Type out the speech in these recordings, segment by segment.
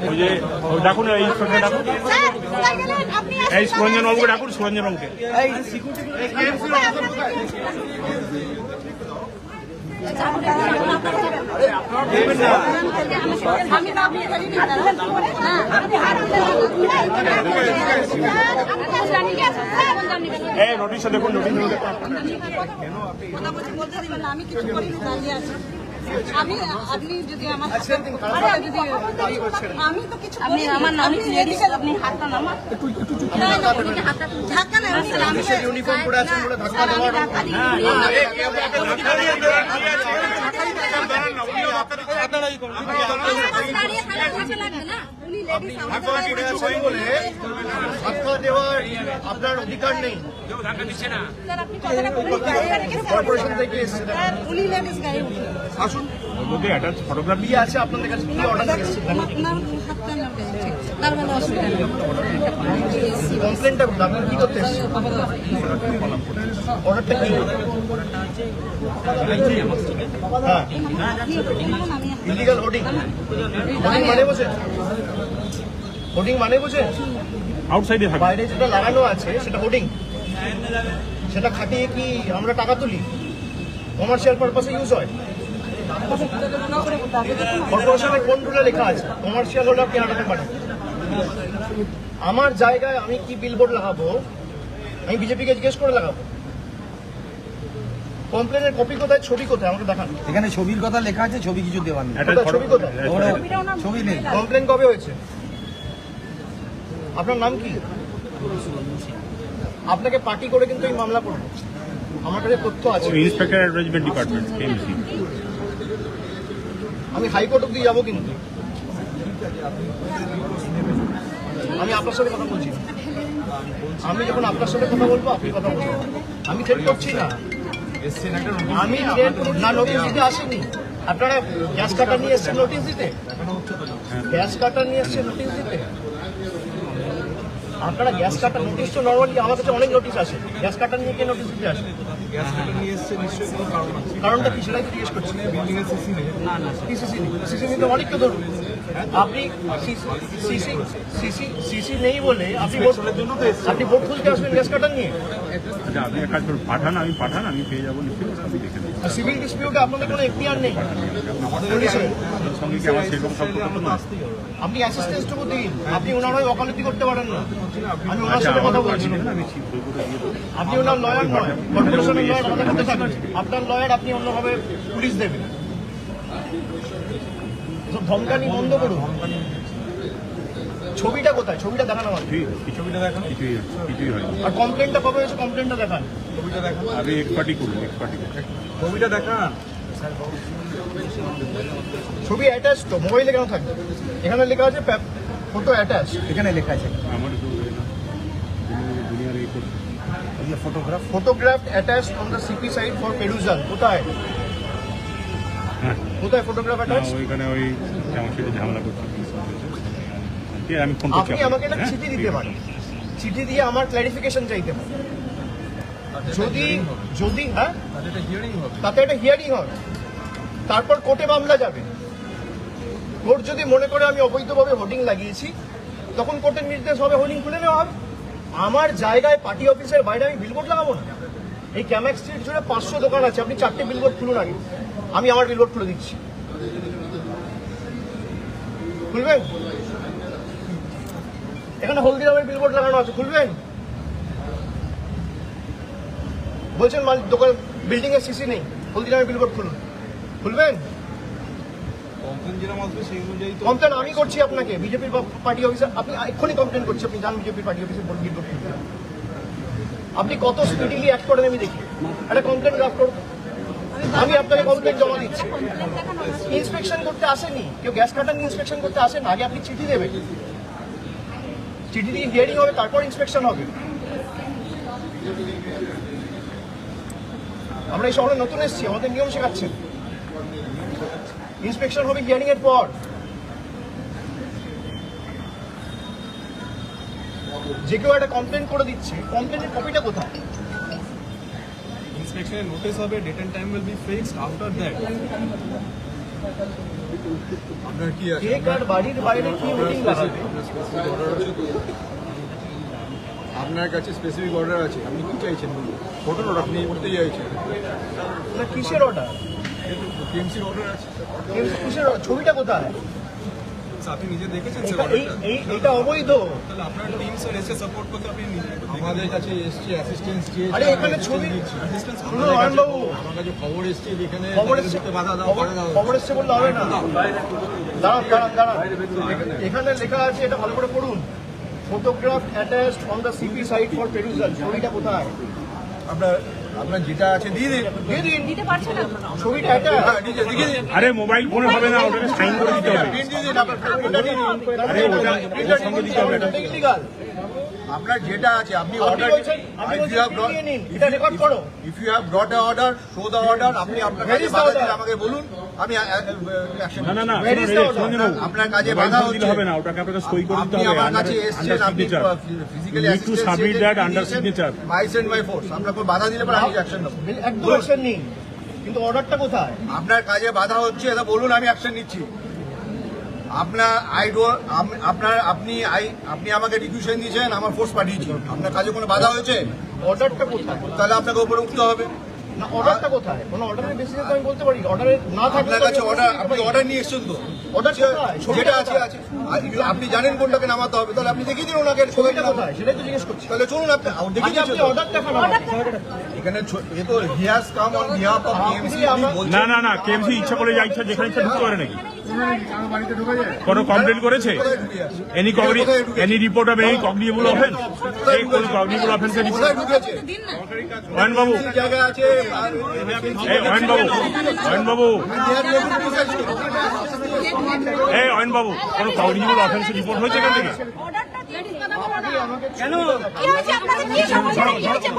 ওই যে ডাকুন, এই ইন্সপেক্টর ডাকুন, এই সুরঞ্জন বাবুকে ডাকুন, সুরঞ্জন বাবুকে। এই নোটিশটা দেখুন, নোটিশ আমি কিছু করিনি, দাঁড়িয়ে আছি আমি। আপনি যদি আমার আমি তো কিছু আমার নাম আপনি হাতটা নামা ধাক্কা না, ইউনিফর্ম পরে আছেন বলে ধাক্কা দেওয়া আপনার অধিকার নেই। কর্পোরেশন থেকে আসুন, ফটোগ্রাফি আছে আপনাদের কাছে, কি অর্ডার কমপ্লেনটা আপনার কি করতে এসেছেন? অর্ডারটা কি? হ্যাঁ, ইলিগাল হোর্ডিং। হোর্ডিং মানে বোঝেন? হোর্ডিং মানে বোঝেন? আউটসাইডে বাইরে যেটা লাগানো আছে সেটা হোর্ডিং। সেটা খাটিয়ে কি আমরা টাকা তুলি? কমার্শিয়াল পারপাসে ইউজ হয়। কর্পোরেশনের কোন রুলে লেখা আছে কমার্শিয়াল হলে আপনি হাঁটাতে পারেন? আমার জায়গায় আমি কি বিলবোর্ড লাগাবো? আমি বিজেপিকে জিজ্ঞেস করে লাগাবো? কমপ্লেনের কপি কোথায়, ছবি কোথায় আমাকে দেখান। এখানে ছবির কথা লেখা আছে, ছবি কিছু দেওয়ার নেই। ছবি কোথায়? ছবি নেই। কমপ্লেন কবে হয়েছে? আপনার নাম কি? আপনাকে পার্টি করে কিন্তু এই মামলা করবো। আমার কাছে তথ্য আছে। Inspector advisement department, KMC. আমি হাইকোর্ট অব্দি যাবো, কিন্তু আমি আপনার সাথে কথা বলছি। আমি যখন আপনার সাথে কথা বলবো আপনি কথা বলবেন। আমি থ্রেট করছি না, আমি না নোটিশ দিতে আসিনি। আপনারা গ্যাস কাটার নিয়ে এসছেন নোটিশ দিতে, গ্যাস কাটার নিয়ে এসছেন নোটিশ দিতে। আপনারা গ্যাস কাটার নোটিশ তো নর্মালি আমার কাছে অনেক নোটিশ আসে, গ্যাস কাটার নিয়ে কে নোটিশ দিতে আসে? কারণটা কি সেটাই তো জিজ্ঞেস করছি। সিসি নিতে অনেক তো ধরুন, আপনি সিসি নেই বলে আপনি ভোট খুলতে আসবেন গ্যাস কাটার নিয়ে? আপনি এক কাজ করুন, পাঠান, আমি পেয়ে যাবো নিশ্চয়ই, আমি দেখে নেব। সিভিল ডিসপিউটে আপনাদের কোনো এখতিয়ার নেই। সঙ্গে কি আমার সেরকম সম্পর্ক না? আপনি অ্যাসিস্ট্যান্সটুকু দিন, আপনি ওনার হয়ে ওকালতি করতে পারেন না। আমি ওনার সাথে কথা বলছি। আপনি ওনার লয়ার নয়, কর্পোরেশনের লয়ার, আমাদের কাছে থাকবে। আপনার লয়ার আপনি অন্যভাবে পুলিশ দেবেন। ধমকানি বন্ধ করুন। ছবিটা কোথায়? ছবিটা দেখান আমার। ছবিটা দেখান, কিছুই হয়। আর কমপ্লেনটা কবে হয়েছে? কমপ্লেনটা দেখান। ছবিটা দেখান, আগে এক্সপার্টি করুন, ছবিটা দেখান। ছবি অ্যাটাচ তো, মোবাইলে কেন থাকবে? এখানে লেখা আছে ফটো অ্যাটাচ, এখানে লেখা আছে আমার দুনিয়ার এই photograph attach on the CP site for perusal. কোথায় কোথায় ফটোগ্রাফ অ্যাটাচ? ওইখানে ওই আমার সাথে ঝামেলা করছি, আমি ফোন করছি। আপনি আমাকে একটা চিঠি দিতে পারেন, চিঠি দিয়ে আমার ক্ল্যারিফিকেশন চাইতে পারেন। যদি হ্যাঁ তাতে একটা হিয়ারিং হবে, তারপর কোর্টে মামলা যাবে। কোর্ট যদি মনে করে আমি অবৈধভাবে হোর্ডিং লাগিয়েছি, তখন কোর্টের নির্দেশ হবে হোর্ডিং খুলে নেওয়া হবে। আমার জায়গায় পার্টি অফিসের বাইরে আমি বিলবোর্ড লাগাবো না। এই ক্যামেক স্ট্রিট জুড়ে 500 দোকান আছে, আপনি 4টে বিলবোর্ড খুলুন আগে, আমি আমার বিলবোর্ড খুলে দিচ্ছি। খুলবেন? এখানে হলদিরামের বিলবোর্ড লাগানো আছে, খুলবেন? বলছেন মালিক দোকান বিল্ডিং এর সিসি নেই, হলদিরামের বিলবোর্ড খুলুন। খুলবেন? কমপ্লেন আমি করছি আপনাকে, বিজেপির পার্টি অফিসার। আপনি এক্ষুনি কমপ্লেন করছি, আপনি যান বিজেপির পার্টি অফিসে বিলবোর্ড খুলতে। আপনি কত স্পিডিলি অ্যাক্ট করেন আমি দেখি। একটা কমপ্লেন ড্রাফট করুন, আমি আপনাকে কমপ্লেন জমা দিচ্ছি। ইন্সপেকশন করতে আসেনি কেউ, গ্যাস কাটার নিয়ে ইন্সপেকশন করতে আসেন। আগে আপনি চিঠি দেবেন, চিঠি দিয়ে হিয়ারিং হবে, তারপর ইন্সপেকশন হবে। আমরা এই শহরে নতুন এসেছি, আমাদের নিয়ম শেখাচ্ছেন। ইন্সপেকশন হবে হিয়ারিং এর পর। যে কেউ একটা কমপ্লেন করে দিচ্ছে, কমপ্লেনের কপিটা কোথায়? Inspection notice of a date and time will be fixed after that. আপনার কি আছে কে কার বাড়ির বাইরে কি মিটিং লাগাবে? আপনার কাছে স্পেসিফিক অর্ডার আছে, আপনি কি চাইছেন বলুন? ফটো আপনি করতে চাইছেন, না কিসের অর্ডার? টিএমসির অর্ডার আছে। কিসের order? ছবিটা কোথায়? আপনি নিজে দেখেছেন এটা অবৈধ। তাহলে আপনার টিম স্যার এসে সাপোর্ট করতে আপনি আমাদের কাছে এসছে অ্যাসিস্ট্যান্স চেয়েছে। আরে এখানে ছবি শুনুন অয়নবাবু, আমার কাছে খবর এসছে এখানে খবর এসছে, বাধা দাও, খবর এসছে বললে হবে না। দাঁড়ান এখানে লেখা আছে, এটা ভালো করে পড়ুন। Photograph attached on the CP site for perusal. ছবিটা কোথায়? আপনার যেটা আছে দিয়ে দিন। দিয়ে দিন। দিতে পারছেন না ছবিটা এটা আরে মোবাইল ফোনে হবে না, ওটা সাইন করে দিতে হবে। আরে ওটা ওর সঙ্গে দিতে হবে। ইলিগাল। আপনার যেটা আছে আপনি আপনি অর্ডার বলছেন নিয়ে নিন, এটা রেকর্ড করো। If you have brought a order, show the order. আপনি আপনার Where কাছে is the বাধা order? দিলে আমাকে বলুন, আমি অ্যাকশন না না না, Where is the order? আপনার কাজে বাধা হচ্ছে হবে না, ওটাকে আপনাকে সই করে দিতে আপনি হবে আমার কাছে আন্ডার এসেছেন, আপনি signature. Physically You need to submit that under signature. By send by force. আপনার কোনো বাধা দিলে পরে আমি অ্যাকশন নেব। একদম অ্যাকশন নিন, কিন্তু অর্ডারটা কোথায়? আপনার কাজে বাধা হচ্ছে, এটা বলুন, আমি অ্যাকশন নিচ্ছি। আপনার আপনি আমাকে রিকুয়েশন দিয়েছেন, আমার ফোর্স পাঠিয়েছি। আপনার কাজে কোনো বাধা হয়েছে, অর্ডারটা কোথায়? তাহলে আপনাকে উপরে উঠতে হবে। না অর্ডারটা কোথায়? কোনো অর্ডারের বেসিসে তো আমি বলতে পারি, অর্ডারে না থাকলে আপনার কাছে অর্ডার, আপনি অর্ডার নিয়ে এসেছেন তো, অর্ডার কোথায়? যেটা আছে আছে। আর আপনি জানেন কোনটাকে নামাতে হবে, তাহলে আপনি দেখিয়ে দিন ওনাকে ছবিটা কোথায় সেটাই তো জিজ্ঞেস করছি। তাহলে চলুন আপনি দেখিয়ে আপনি দিচ্ছেন। অর্ডার দেখান আমাকে। এখানে এ তো he has come on behalf of TMC. না না না, কেএমসি ইচ্ছা করে যা ইচ্ছা যেখানে ইচ্ছা ঢুকতে পারে নাকি? কোনো কমপ্লেন করেছে? Any report of any cognizable offence? এই কোন কগনিজেবল অফেন্সের রিপোর্ট? কোথায় ঢুকেছে? দিন না অয়ন বাবু, জায়গায় আছে। এই অয়ন বাবু, অয়ন বাবু, এই অয়ন বাবু, কোনো কগনিজেবল অফেন্সের রিপোর্ট হয়েছে এখান থেকে? অর্ডারটা দিয়ে দিন না বাবা কেন? কি হয়েছে আপনাদের কি সমস্যা কি হয়েছে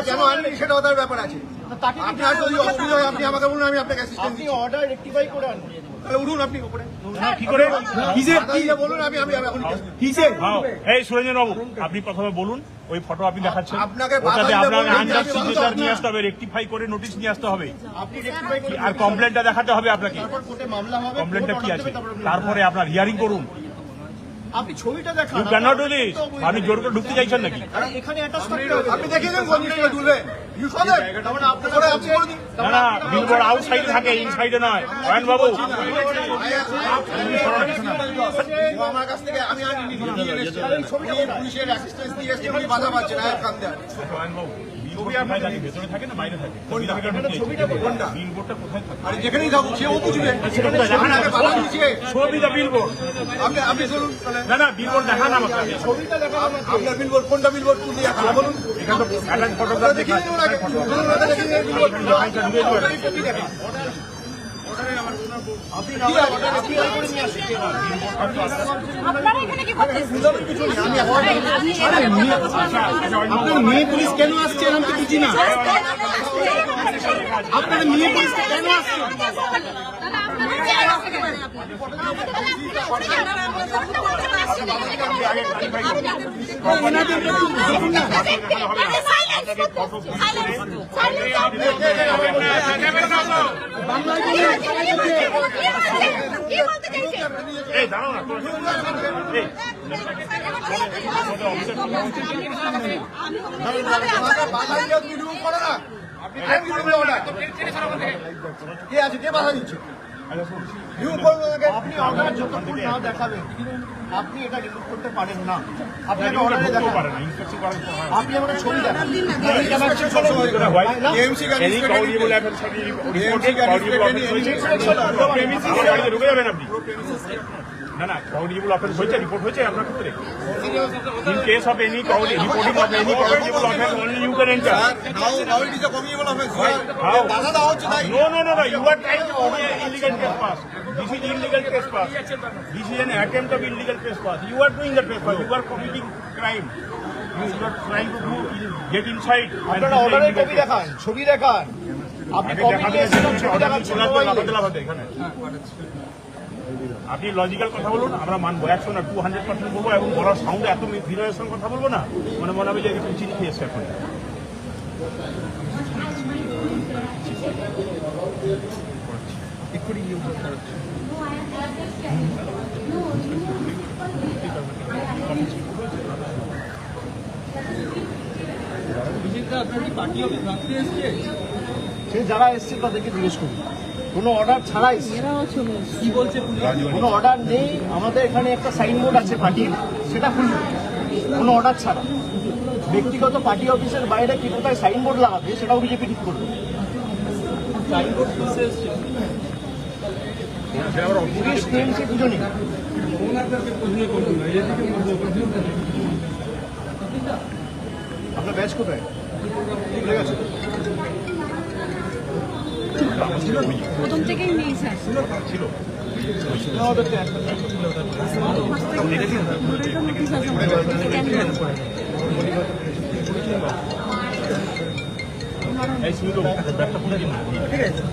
কেন আনলি সেটা ওদের ব্যাপার আছে। আপনার যদি অসুবিধা হয় আপনি আমাকে বলুন, আমি আপনাকে অ্যাসিস্ট্যান্ট আপনি দিচ্ছি। অর্ডার রেকটিফাই করে আনুন। তাহলে উঠুন আপনি উপরে। কি করে? বলুন, আমি এখন হ্যাঁ, এই সুরঞ্জন বাবু, আপনি প্রথমে বলুন, ওই ফটো আপনি দেখাচ্ছেন, আপনাকে ওটাতে বাধা দিলে আপনার বলবেন, আন্ডার আমি সিগনেচার বলতে নিয়ে আসতে হবে, রেকটিফাই করে নোটিশ নিয়ে আসতে হবে, আপনি রেকটিফাই করে আর কমপ্লেনটা দেখাতে হবে আপনাকে। তারপর কোর্টে মামলা হবে। কমপ্লেনটা কোর্ট কি order আছে, দেবে, তারপর আপনি- তারপরে আপনার হিয়ারিং করুন। আপনি ছবিটা দেখান। You can not do this. আপনি জোর করে ঢুকতে চাইছেন নাকি? আরে এখানে অ্যাটাচ থাকতে হবে। আপনি দেখিয়ে দেন কোন জিনিসটা তুলবে। You show that. তার মানে আপনার করে কাছে আপনি করে দিন। না না, বিলবোর্ড আউটসাইডে থাকে, ইনসাইডে নয়। অয়ন বাবু, ও আমার কাছ থেকে আমি আনিনি, নিয়ে এসেছি। উনি পুলিশের অ্যাসিস্ট্যান্স দিয়ে এসেছেন, উনি বাধা পাচ্ছেন। আয়াত খান দেন। অয়ন বাবু, বিলবোর্ড কোথায় থাকে? ভেতরে থাকে না বাইরে থাকে? কোনটা? বিলবোর্ডটা কোথায় থাকে? আরে যেখানেই থাকুক সেও বুঝবে। আপনাকে বাধা দিচ্ছে। ছবি দা বিলবোর্ড। আপনি চলুন তাহলে। না না, বিলবোর্ড দেখান আমাকে। ছবিটা দেখান আমাকে। আপনার বিলবোর্ড কোনটা বিলবোর্ড তুলে আছে বলুন। এখানে তো অ্যাটাচ ফটোগ্রাফ দেখিয়ে দেখান। দিন ওনাকে। বলুন ওনাকে দেখিয়ে দিন বিলবোর্ড। আপনি দেখান। আপনি না আপনি আর করে নিয়ে আসুন। আপনারা এখানে কি করতেছেন আপনার মেয়ে পুলিশ কেন আসছে আমি তো বুঝি না। আপনার মেয়ে পুলিশ কেন আসছে? এই দাঁড়াও না, এই বাধা দিয়ে তুমি রুম করো না। আপনি কে আছে, কে বাধা দিচ্ছে? রিমুভ করুন ওনাকে। আপনি অর্ডার যতক্ষণ না দেখাবেন আপনি এটা রিমুভ করতে পারেন না। আপনাকে অর্ডারে দেখাতে পারে না, ইন্সপেকশন করার সময় হয়। আপনি আমাকে ছবি দেখান। AMC can Any inspect cognizable any- offense have you AMC reported? can Cognizable inspect any- offense হয়েছে? any- আমার বাড়িতে ঢুকে যাবেন আপনি? না না, cognizable offense হয়েছে, রিপোর্ট হয়েছে আপনার ক্ষেত্রে? In case of any reporting of any cognizable offense, only you can enter. Now it is a cognizable offense. How? বাধা দেওয়া হচ্ছে তাই। No, you are trying to do an illegal trespass. This is illegal trespass. This is an attempt of illegal trespass. You are doing the trespass. You are committing crime. You are trying to get inside. and আপনারা this is অর্ডারের illegal copy দেখান, ছবি দেখান। আপনি আগে copy দেখাতে নিয়ে এসেছেন, ছবি অর্ডার দেখাচ্ছেন চলে আসবে, মোবাইলে। লাফাতে লাফাতে এখানে। আপনি লজিক্যাল কথা বলুন, আমরা মানবো 100 না 200% বলবো, এবং বলার সাউন্ড এত বিনয়ের সঙ্গে কথা বলবো না, মানে মনে হবে যে একটু চিনি খেয়েছে এখন। সে যারা এসছে তাদেরকে জিজ্ঞেস করুন, কোনো অর্ডার ছাড়াই কি বলছে, কোনো অর্ডার নেই। আমাদের এখানে একটা সাইনবোর্ড আছে পার্টির, সেটা খুলবে কোনো অর্ডার ছাড়া। ব্যক্তিগত পার্টি অফিসের বাইরে কি কোথায় সাইনবোর্ড লাগাবে সেটাও বিজেপি ঠিক করবে। পুলিশ টিএমসি পুজো নেই। আপনার ব্যাচ কোথায় ভুলে গেছে? প্রথম থেকেই নেই স্যার। ছিল আমাদেরকে একটা এই সুযোগ ব্যাপারটা করে দিন না। ঠিক আছে।